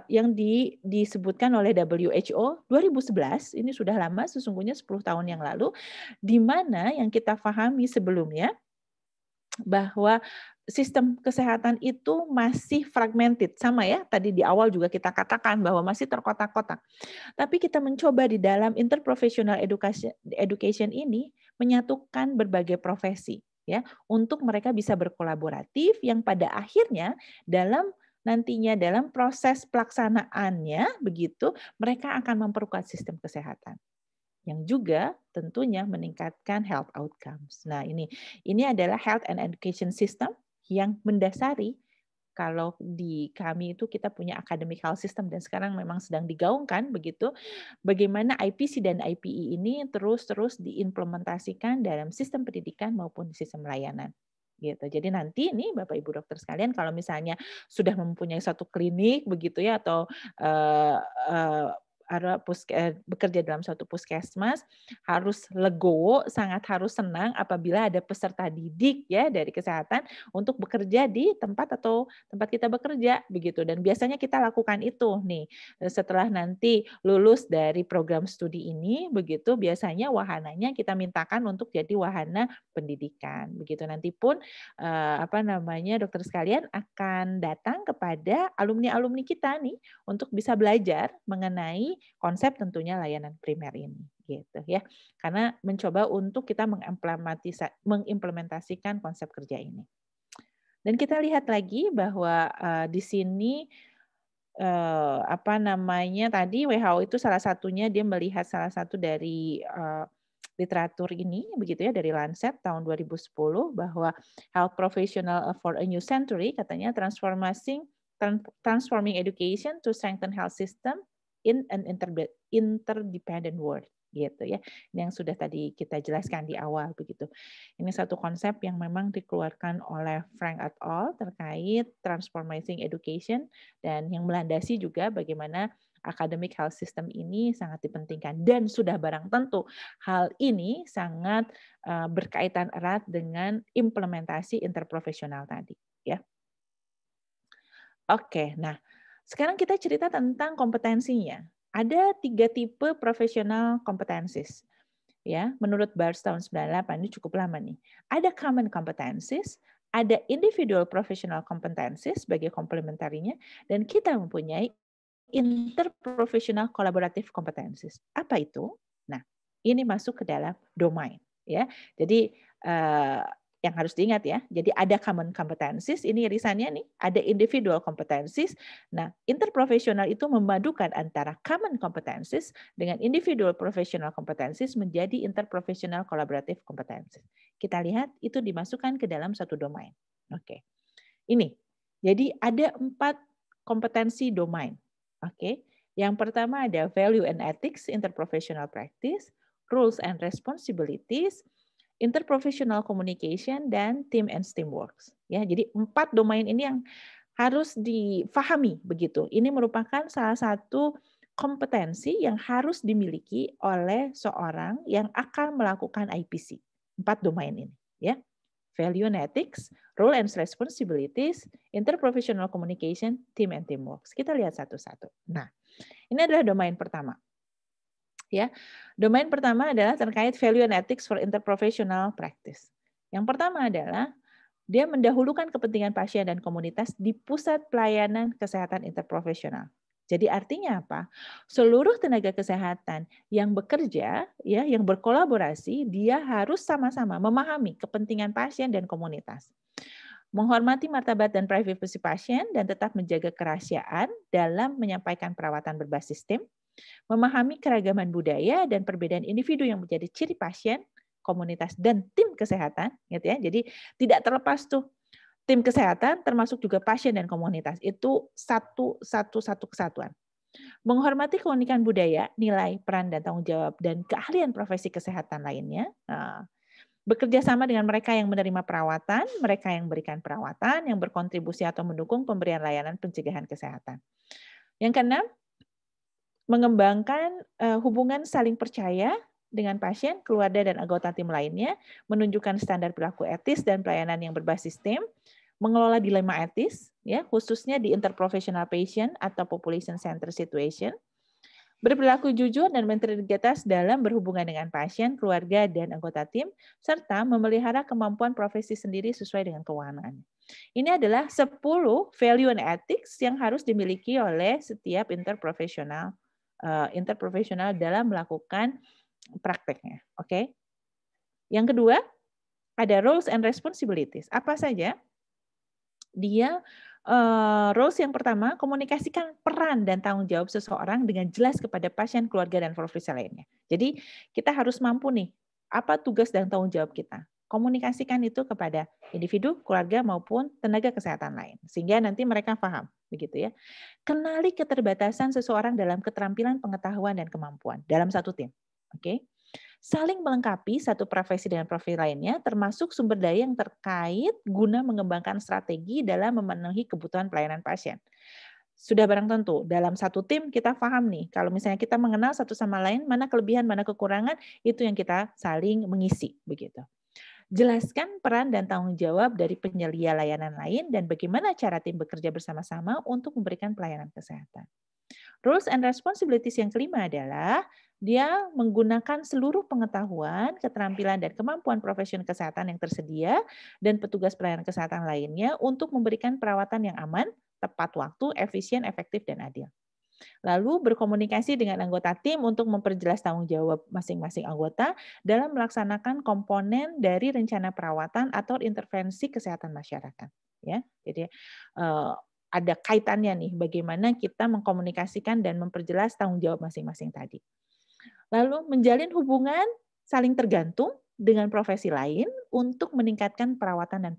yang disebutkan oleh WHO 2011, ini sudah lama sesungguhnya 10 tahun yang lalu, di mana yang kita pahami sebelumnya bahwa sistem kesehatan itu masih fragmented, sama ya tadi di awal juga kita katakan bahwa masih terkotak-kotak. Tapi kita mencoba di dalam interprofessional education ini menyatukan berbagai profesi ya untuk mereka bisa berkolaboratif yang pada akhirnya nantinya dalam proses pelaksanaannya begitu mereka akan memperkuat sistem kesehatan yang juga tentunya meningkatkan health outcomes. Nah, ini adalah health and education system yang mendasari. Kalau di kami itu kita punya academic health system dan sekarang memang sedang digaungkan begitu, bagaimana IPC dan IPE ini terus diimplementasikan dalam sistem pendidikan maupun sistem layanan. Gitu. Jadi nanti nih Bapak Ibu dokter sekalian kalau misalnya sudah mempunyai satu klinik begitu ya atau bekerja dalam suatu puskesmas harus legowo, sangat harus senang apabila ada peserta didik ya dari kesehatan untuk bekerja di tempat kita bekerja begitu. Dan biasanya kita lakukan itu nih setelah nanti lulus dari program studi ini begitu biasanya wahananya kita mintakan untuk jadi wahana pendidikan begitu. Nanti pun dokter sekalian akan datang kepada alumni-alumni kita nih untuk bisa belajar mengenai konsep tentunya layanan primer ini gitu ya. Karena mencoba untuk kita mengimplementasikan konsep kerja ini. Dan kita lihat lagi bahwa di sini tadi WHO itu salah satunya dia melihat salah satu dari literatur ini begitu ya dari Lancet tahun 2010 bahwa health professional for a new century katanya transforming education to strengthen health system in an interdependent world gitu ya. Ini yang sudah tadi kita jelaskan di awal begitu. Ini satu konsep yang memang dikeluarkan oleh Frank et al. Terkait transforming education dan yang melandasi juga bagaimana academic health system ini sangat dipentingkan dan sudah barang tentu hal ini sangat berkaitan erat dengan implementasi interprofesional tadi ya. Oke, nah Sekarang kita cerita tentang kompetensinya. Ada 3 tipe professional competencies. Ya, menurut BARS tahun 98, ini cukup lama nih. Ada common competencies, ada individual professional competencies sebagai komplementarinya, dan kita mempunyai interprofessional collaborative competencies. Apa itu? Nah, ini masuk ke dalam domain, ya. Jadi yang harus diingat ya. Jadi ada common competencies, ini irisannya nih, ada individual competencies. Nah, interprofessional itu memadukan antara common competencies dengan individual professional competencies menjadi interprofessional collaborative competencies. Kita lihat itu dimasukkan ke dalam satu domain. Oke. Ini. Jadi ada 4 kompetensi domain. Oke. Yang pertama ada value and ethics, interprofessional practice, rules and responsibilities, interprofessional communication, dan team and teamworks. Ya, jadi 4 domain ini yang harus difahami begitu. Ini merupakan salah satu kompetensi yang harus dimiliki oleh seorang yang akan melakukan IPC. 4 domain ini, ya. Value and ethics, role and responsibilities, interprofessional communication, team and teamworks. Kita lihat satu-satu. Nah, ini adalah domain pertama. Ya, domain pertama adalah terkait value and ethics for interprofessional practice. Yang pertama adalah dia mendahulukan kepentingan pasien dan komunitas di pusat pelayanan kesehatan interprofesional. Jadi artinya apa? Seluruh tenaga kesehatan yang bekerja, ya, yang berkolaborasi, dia harus sama-sama memahami kepentingan pasien dan komunitas. Menghormati martabat dan privasi pasien dan tetap menjaga kerahasiaan dalam menyampaikan perawatan berbasis tim, memahami keragaman budaya dan perbedaan individu yang menjadi ciri pasien, komunitas, dan tim kesehatan, gitu ya. Jadi tidak terlepas tuh tim kesehatan, termasuk juga pasien dan komunitas. Itu satu kesatuan. Menghormati keunikan budaya, nilai, peran, dan tanggung jawab, dan keahlian profesi kesehatan lainnya. Nah, bekerja sama dengan mereka yang menerima perawatan, mereka yang memberikan perawatan, yang berkontribusi atau mendukung pemberian layanan pencegahan kesehatan. Yang keenam, mengembangkan hubungan saling percaya dengan pasien, keluarga, dan anggota tim lainnya, menunjukkan standar perilaku etis dan pelayanan yang berbasis tim, mengelola dilema etis, ya, khususnya di interprofessional patient atau population center situation, berperilaku jujur dan berintegritas dalam berhubungan dengan pasien, keluarga, dan anggota tim, serta memelihara kemampuan profesi sendiri sesuai dengan kewenangannya. Ini adalah 10 value and ethics yang harus dimiliki oleh setiap interprofessional dalam melakukan prakteknya. Oke. Yang kedua, ada roles and responsibilities. Apa saja? Dia roles yang pertama, komunikasikan peran dan tanggung jawab seseorang dengan jelas kepada pasien, keluarga, dan profesi lainnya. Jadi kita harus mampu nih, apa tugas dan tanggung jawab kita. Komunikasikan itu kepada individu, keluarga, maupun tenaga kesehatan lain. Sehingga nanti mereka paham. Begitu ya. Kenali keterbatasan seseorang dalam keterampilan, pengetahuan, dan kemampuan dalam satu tim. Oke. Saling melengkapi satu profesi dengan profesi lainnya, termasuk sumber daya yang terkait guna mengembangkan strategi dalam memenuhi kebutuhan pelayanan pasien. Sudah barang tentu, dalam satu tim kita paham nih, kalau misalnya kita mengenal satu sama lain, mana kelebihan, mana kekurangan, itu yang kita saling mengisi. Begitu. Jelaskan peran dan tanggung jawab dari penyedia layanan lain dan bagaimana cara tim bekerja bersama-sama untuk memberikan pelayanan kesehatan. Rules and responsibilities yang kelima adalah dia menggunakan seluruh pengetahuan, keterampilan, dan kemampuan profesional kesehatan yang tersedia dan petugas pelayanan kesehatan lainnya untuk memberikan perawatan yang aman, tepat waktu, efisien, efektif, dan adil. Lalu berkomunikasi dengan anggota tim untuk memperjelas tanggung jawab masing-masing anggota dalam melaksanakan komponen dari rencana perawatan atau intervensi kesehatan masyarakat. Ya, jadi ada kaitannya nih bagaimana kita mengkomunikasikan dan memperjelas tanggung jawab masing-masing tadi. Lalu menjalin hubungan saling tergantung dengan profesi lain untuk meningkatkan perawatan dan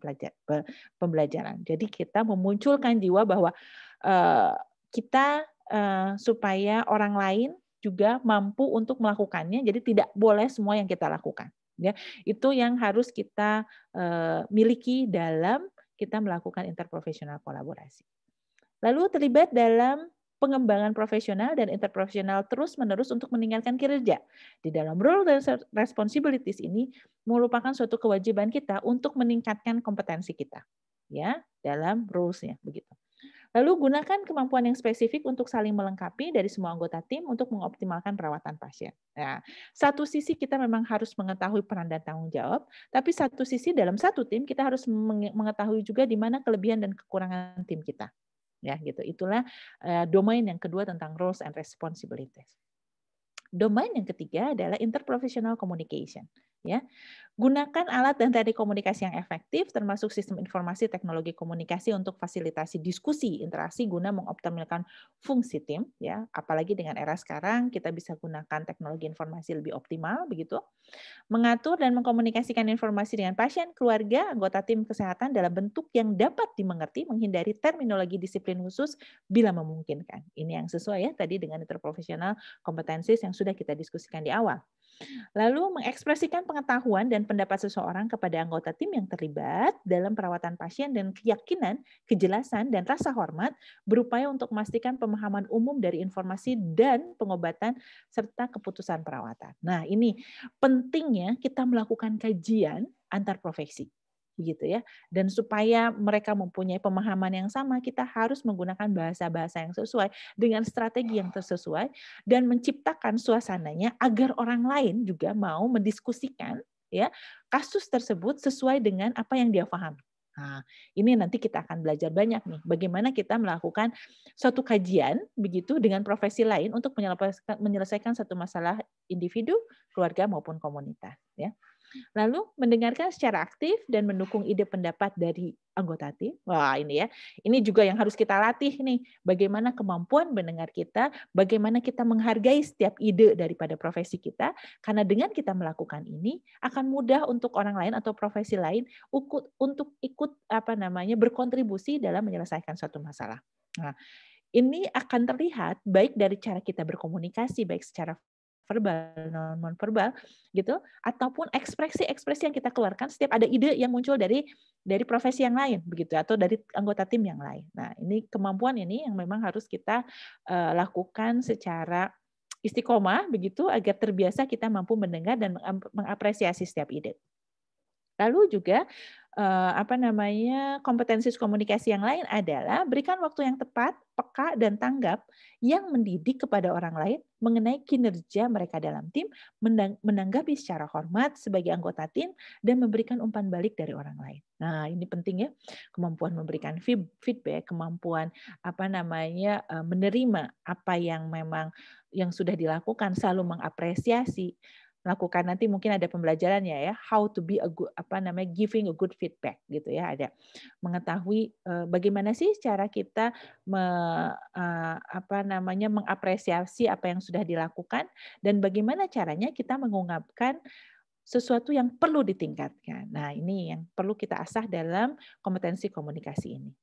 pembelajaran. Jadi kita memunculkan jiwa bahwa kita supaya orang lain juga mampu untuk melakukannya. Jadi tidak boleh semua yang kita lakukan. Ya, itu yang harus kita miliki dalam kita melakukan interprofessional kolaborasi. Lalu terlibat dalam pengembangan profesional dan interprofesional terus-menerus untuk meningkatkan kinerja. Di dalam role dan responsibilities ini merupakan suatu kewajiban kita untuk meningkatkan kompetensi kita, ya, dalam roles-nya begitu. Lalu gunakan kemampuan yang spesifik untuk saling melengkapi dari semua anggota tim untuk mengoptimalkan perawatan pasien. Nah, satu sisi kita memang harus mengetahui peran dan tanggung jawab, tapi satu sisi dalam satu tim kita harus mengetahui juga di mana kelebihan dan kekurangan tim kita. Ya, gitu. Itulah domain yang kedua tentang roles and responsibilities. Domain yang ketiga adalah interprofessional communication. Ya, gunakan alat dan teknik komunikasi yang efektif, termasuk sistem informasi teknologi komunikasi untuk fasilitasi diskusi, interaksi guna mengoptimalkan fungsi tim. Ya, apalagi dengan era sekarang kita bisa gunakan teknologi informasi lebih optimal, begitu. Mengatur dan mengkomunikasikan informasi dengan pasien, keluarga, anggota tim kesehatan dalam bentuk yang dapat dimengerti, menghindari terminologi disiplin khusus bila memungkinkan. Ini yang sesuai ya tadi dengan interprofessional competencies yang sudah kita diskusikan di awal. Lalu mengekspresikan pengetahuan dan pendapat seseorang kepada anggota tim yang terlibat dalam perawatan pasien dan keyakinan, kejelasan, dan rasa hormat berupaya untuk memastikan pemahaman umum dari informasi dan pengobatan serta keputusan perawatan. Nah, ini pentingnya kita melakukan kajian antar profesi. Begitu ya. Dan supaya mereka mempunyai pemahaman yang sama, kita harus menggunakan bahasa-bahasa yang sesuai dengan strategi yang sesuai dan menciptakan suasananya agar orang lain juga mau mendiskusikan ya kasus tersebut sesuai dengan apa yang dia pahami. Nah, ini nanti kita akan belajar banyak nih bagaimana kita melakukan suatu kajian begitu dengan profesi lain untuk menyelesaikan satu masalah individu, keluarga maupun komunitas ya. Lalu mendengarkan secara aktif dan mendukung ide pendapat dari anggota tim. Wah, ini ya. Ini juga yang harus kita latih nih. Bagaimana kemampuan mendengar kita, bagaimana kita menghargai setiap ide daripada profesi kita, karena dengan kita melakukan ini akan mudah untuk orang lain atau profesi lain untuk ikut berkontribusi dalam menyelesaikan suatu masalah. Nah, ini akan terlihat baik dari cara kita berkomunikasi, baik secara verbal, non verbal gitu, ataupun ekspresi-ekspresi yang kita keluarkan setiap ada ide yang muncul dari profesi yang lain begitu atau dari anggota tim yang lain. Nah, ini kemampuan ini yang memang harus kita lakukan secara istiqomah begitu agar terbiasa kita mampu mendengar dan mengapresiasi setiap ide. Lalu juga kompetensi komunikasi yang lain adalah berikan waktu yang tepat, peka dan tanggap yang mendidik kepada orang lain mengenai kinerja mereka dalam tim, menanggapi secara hormat sebagai anggota tim dan memberikan umpan balik dari orang lain. Nah, ini penting ya, kemampuan memberikan feedback, kemampuan menerima apa yang memang yang sudah dilakukan, selalu mengapresiasi. Lakukan nanti mungkin ada pembelajarannya ya, how to be a good giving a good feedback gitu ya, ada mengetahui bagaimana sih cara kita mengapresiasi apa yang sudah dilakukan dan bagaimana caranya kita mengungkapkan sesuatu yang perlu ditingkatkan. Nah, ini yang perlu kita asah dalam kompetensi komunikasi ini.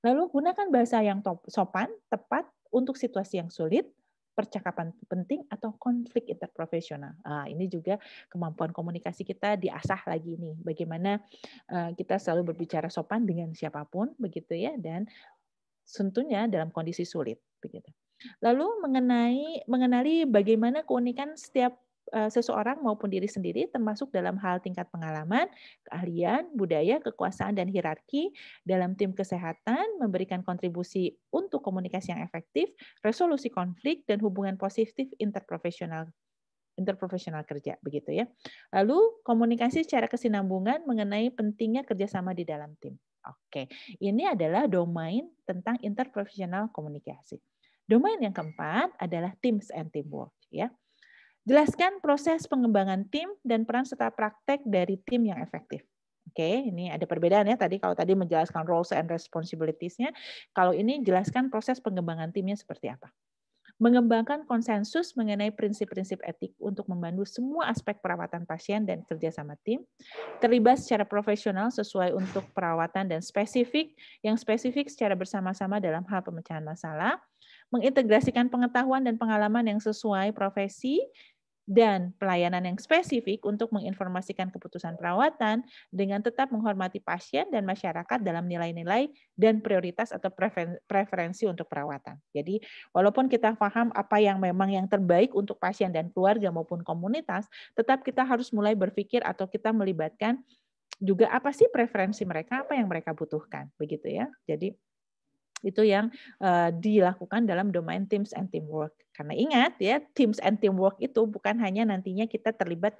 Lalu gunakan bahasa yang sopan, tepat untuk situasi yang sulit, percakapan penting atau konflik interprofesional. Ini juga kemampuan komunikasi kita diasah lagi nih. Bagaimana kita selalu berbicara sopan dengan siapapun begitu ya, dan tentunya dalam kondisi sulit begitu. Lalu mengenali bagaimana keunikan setiap seseorang maupun diri sendiri termasuk dalam hal tingkat pengalaman, keahlian, budaya, kekuasaan dan hierarki dalam tim kesehatan, memberikan kontribusi untuk komunikasi yang efektif, resolusi konflik dan hubungan positif interprofesional kerja begitu ya. Lalu komunikasi secara kesinambungan mengenai pentingnya kerjasama di dalam tim. Oke, ini adalah domain tentang interprofessional komunikasi. Domain yang keempat adalah teams and teamwork ya. Jelaskan proses pengembangan tim dan peran serta praktek dari tim yang efektif. Oke, ini ada perbedaan ya. Kalau tadi menjelaskan roles and responsibilities-nya, kalau ini jelaskan proses pengembangan timnya seperti apa. Mengembangkan konsensus mengenai prinsip-prinsip etik untuk membantu semua aspek perawatan pasien dan kerjasama tim, terlibat secara profesional sesuai untuk perawatan dan yang spesifik secara bersama-sama dalam hal pemecahan masalah, mengintegrasikan pengetahuan dan pengalaman yang sesuai profesi, dan pelayanan yang spesifik untuk menginformasikan keputusan perawatan dengan tetap menghormati pasien dan masyarakat dalam nilai-nilai dan prioritas atau preferensi untuk perawatan. Jadi, walaupun kita paham apa yang memang yang terbaik untuk pasien dan keluarga maupun komunitas, tetap kita harus mulai berpikir atau kita melibatkan juga apa sih preferensi mereka, apa yang mereka butuhkan, begitu ya. Jadi Itu yang dilakukan dalam domain teams and teamwork. Karena ingat ya, teams and teamwork itu bukan hanya nantinya kita terlibat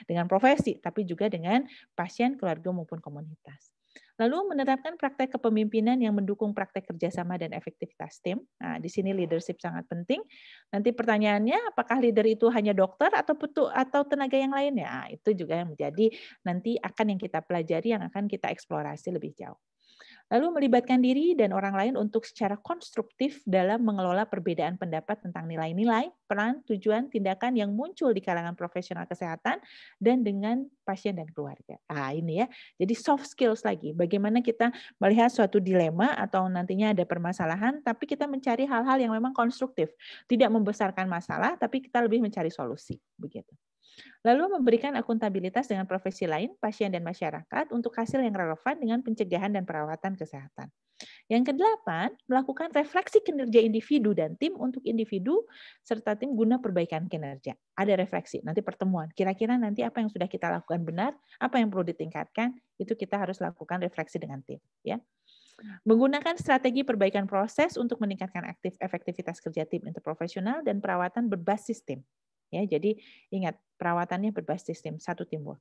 dengan profesi, tapi juga dengan pasien, keluarga maupun komunitas. Lalu menerapkan praktek kepemimpinan yang mendukung praktek kerjasama dan efektivitas tim. Nah, di sini leadership sangat penting. Nanti pertanyaannya, apakah leader itu hanya dokter atau tenaga yang lainnya? Nah, itu juga yang menjadi nanti akan yang kita pelajari, yang akan kita eksplorasi lebih jauh. Lalu melibatkan diri dan orang lain untuk secara konstruktif dalam mengelola perbedaan pendapat tentang nilai-nilai, peran, tujuan, tindakan yang muncul di kalangan profesional kesehatan dan dengan pasien dan keluarga. Ini ya. Jadi soft skills lagi. Bagaimana kita melihat suatu dilema atau nantinya ada permasalahan, tapi kita mencari hal-hal yang memang konstruktif. Tidak membesarkan masalah, tapi kita lebih mencari solusi. Begitu. Lalu memberikan akuntabilitas dengan profesi lain, pasien dan masyarakat untuk hasil yang relevan dengan pencegahan dan perawatan kesehatan. Yang kedelapan, melakukan refleksi kinerja individu dan tim untuk individu serta tim guna perbaikan kinerja. Ada refleksi, nanti pertemuan. Kira-kira nanti apa yang sudah kita lakukan benar, apa yang perlu ditingkatkan, itu kita harus lakukan refleksi dengan tim. Ya. Menggunakan strategi perbaikan proses untuk meningkatkan efektivitas kerja tim interprofesional dan perawatan berbasis tim. Ya, jadi ingat perawatannya berbasis tim, satu teamwork.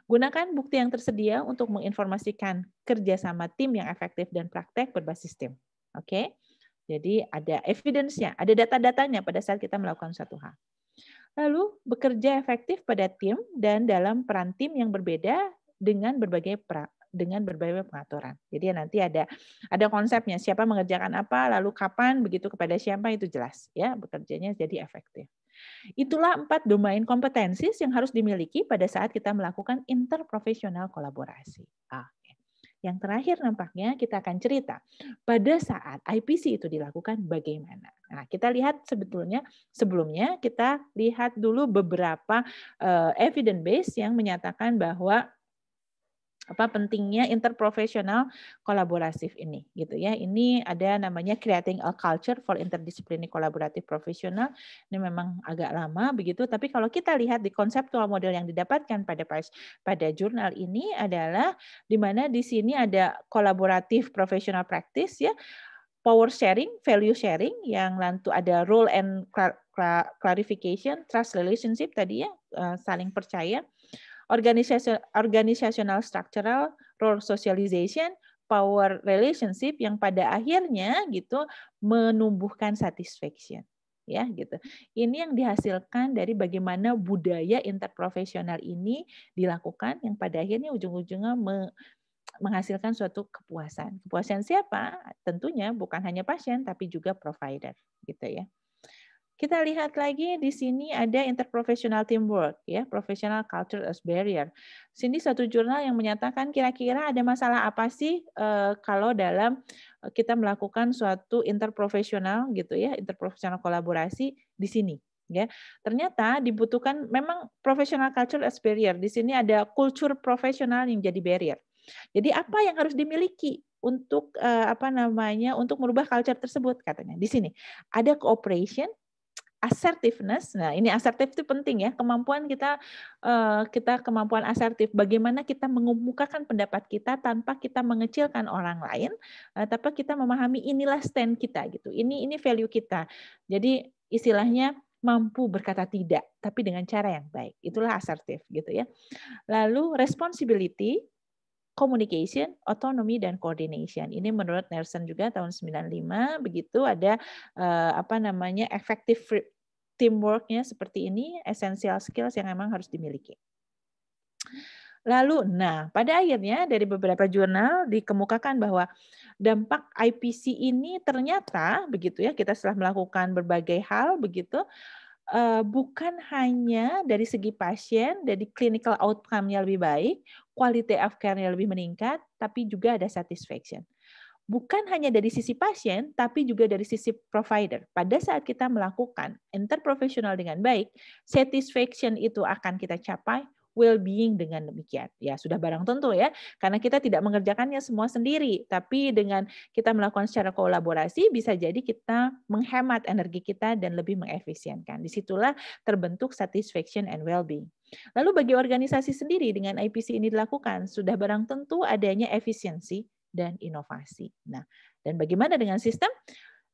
Gunakan bukti yang tersedia untuk menginformasikan kerjasama tim yang efektif dan praktek berbasis tim. Oke, jadi ada evidence-nya, ada data-datanya pada saat kita melakukan satu hal. Lalu bekerja efektif pada tim dan dalam peran tim yang berbeda dengan berbagai pengaturan. Jadi nanti ada konsepnya, siapa mengerjakan apa, lalu kapan, begitu kepada siapa, itu jelas ya, bekerjanya jadi efektif. Itulah 4 domain kompetensi yang harus dimiliki pada saat kita melakukan interprofesional kolaborasi. Yang terakhir nampaknya kita akan cerita pada saat IPC itu dilakukan bagaimana. Nah, kita lihat sebelumnya kita lihat dulu beberapa evidence base yang menyatakan bahwa pentingnya interprofesional kolaboratif ini gitu ya. Ini ada namanya Creating a Culture for Interdisciplinary Collaborative Professional. Ini memang agak lama begitu, tapi kalau kita lihat di konseptual model yang didapatkan pada jurnal ini adalah di mana di sini ada kolaboratif professional practice ya, power sharing, value sharing, yang nanti ada role and clarification, trust relationship tadi ya, saling percaya, organizational structural, role socialization, power relationship yang pada akhirnya gitu menumbuhkan satisfaction. Ya, gitu. Ini yang dihasilkan dari bagaimana budaya interprofesional ini dilakukan yang pada akhirnya ujung-ujungnya menghasilkan suatu kepuasan. Kepuasan siapa? Tentunya bukan hanya pasien tapi juga provider, gitu ya. Kita lihat lagi di sini ada interprofessional teamwork ya, professional culture as barrier. Sini satu jurnal yang menyatakan kira-kira ada masalah apa sih kalau dalam kita melakukan suatu interprofesional gitu ya, interprofessional kolaborasi di sini ya. Ternyata dibutuhkan memang professional culture as barrier. Di sini ada kultur profesional yang jadi barrier. Jadi apa yang harus dimiliki untuk untuk merubah culture tersebut katanya. Di sini ada cooperation, assertiveness. Nah, ini assertif itu penting ya, kemampuan kita kemampuan asertif. Bagaimana kita mengemukakan pendapat kita tanpa kita mengecilkan orang lain, tapi kita memahami inilah stand kita gitu. Ini value kita. Jadi istilahnya mampu berkata tidak, tapi dengan cara yang baik. Itulah asertif gitu ya. Lalu responsibility, communication, autonomy, dan coordination. Ini menurut Nelson juga tahun 95 begitu ada effective teamwork-nya seperti ini, essential skills yang memang harus dimiliki. Lalu, pada akhirnya dari beberapa jurnal dikemukakan bahwa dampak IPC ini ternyata begitu ya, kita setelah melakukan berbagai hal begitu, bukan hanya dari segi pasien, dari clinical outcome-nya lebih baik, quality of care-nya lebih meningkat, tapi juga ada satisfaction. Bukan hanya dari sisi pasien, tapi juga dari sisi provider. Pada saat kita melakukan interprofesional dengan baik, satisfaction itu akan kita capai, well-being dengan demikian. Ya, sudah barang tentu ya, karena kita tidak mengerjakannya semua sendiri, tapi dengan kita melakukan secara kolaborasi, bisa jadi kita menghemat energi kita dan lebih mengefisienkan. Disitulah terbentuk satisfaction and well-being. Lalu bagi organisasi sendiri dengan IPC ini dilakukan, sudah barang tentu adanya efisiensi, dan inovasi. Nah, dan bagaimana dengan sistem?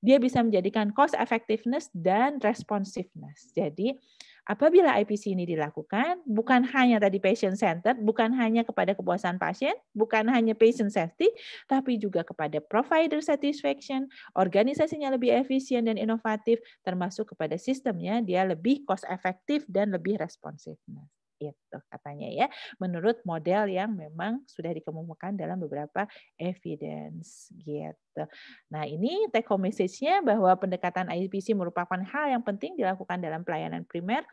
Dia bisa menjadikan cost effectiveness dan responsiveness. Jadi, apabila IPC ini dilakukan, bukan hanya tadi patient centered, bukan hanya kepada kepuasan pasien, bukan hanya patient safety, tapi juga kepada provider satisfaction, organisasinya lebih efisien dan inovatif, termasuk kepada sistemnya, dia lebih cost efektif dan lebih responsifness. Itu katanya ya, menurut model yang memang sudah dikemukakan dalam beberapa evidence gitu. Nah, ini take home message-nya bahwa pendekatan IPC merupakan hal yang penting dilakukan dalam pelayanan primer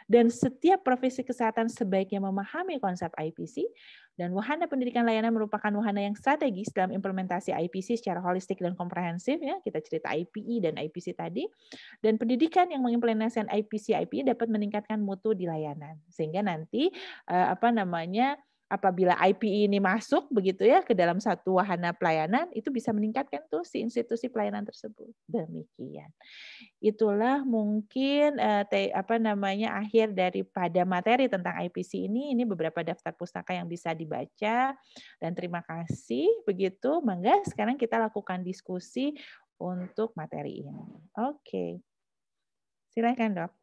dan setiap profesi kesehatan sebaiknya memahami konsep IPC dan wahana pendidikan layanan merupakan wahana yang strategis dalam implementasi IPC secara holistik dan komprehensif ya. Kita cerita IPE dan IPC tadi. Dan pendidikan yang mengimplementasikan IPC IPE dapat meningkatkan mutu di layanan. Sehingga nanti apabila IPE ini masuk begitu ya ke dalam satu wahana pelayanan itu bisa meningkatkan tuh si institusi pelayanan tersebut. Demikian. Itulah mungkin akhir daripada materi tentang IPC ini. Ini beberapa daftar pustaka yang bisa dibaca dan terima kasih begitu. Mangga sekarang kita lakukan diskusi untuk materi ini. Oke. Silakan, Dok.